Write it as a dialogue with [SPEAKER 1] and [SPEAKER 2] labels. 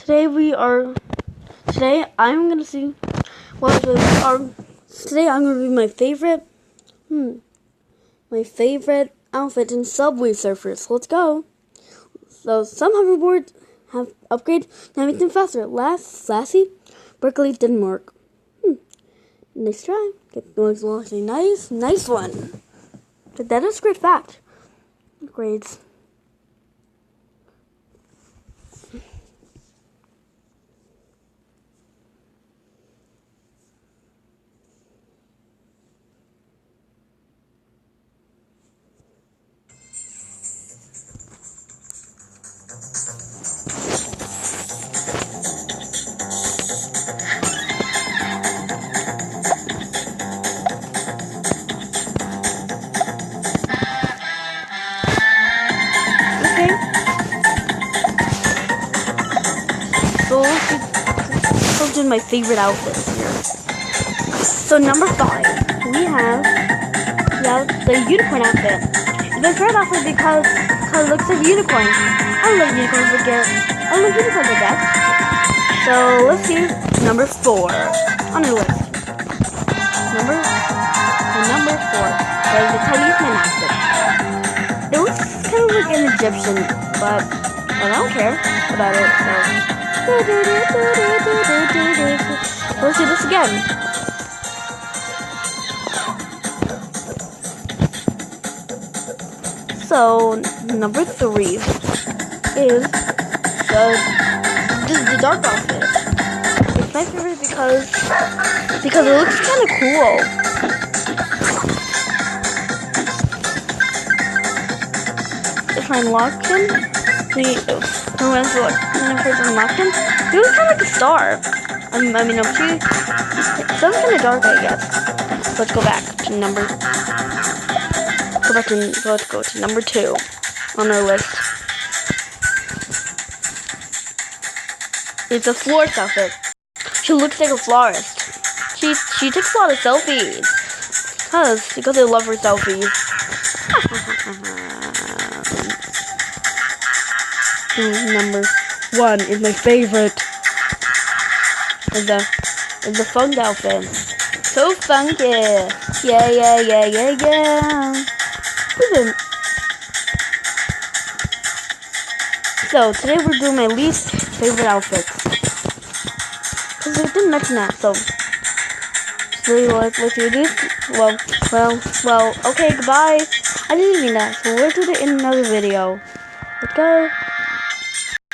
[SPEAKER 1] Today I'm gonna see what today I'm gonna be my favorite outfit in Subway Surfers. Let's go. So some hoverboards have upgrades to make them faster. Lassie, Berkeley didn't work. Nice try. Get going along a nice one. But that is a great fact. Grades. So let's do my favorite outfits here. So number 5, we have the unicorn outfit. It's my favorite outfit because it looks like a unicorn. I love unicorns, I guess. So let's see number 4 on our list. Number 4 is the talisman outfit. It looks kind of like an Egyptian, but I don't care about it. So let's do this again. So number 3 is the dark outfit. It's my favorite because it looks kind of cool. If I unlock him, he looks kind of like a star. So it's kind of dark, I guess. Let's go back to let's go to number 2 on our list. It's a florist outfit. She looks like a florist. She takes a lot of selfies because I love her selfies. Number 1 is my favorite. Is the funk outfit. So funky. Yeah. So today we're doing my least favorite outfit. Because I didn't mention that, so let's do this. Well, okay, goodbye. I didn't mean that, so we'll do it in another video. Let's go.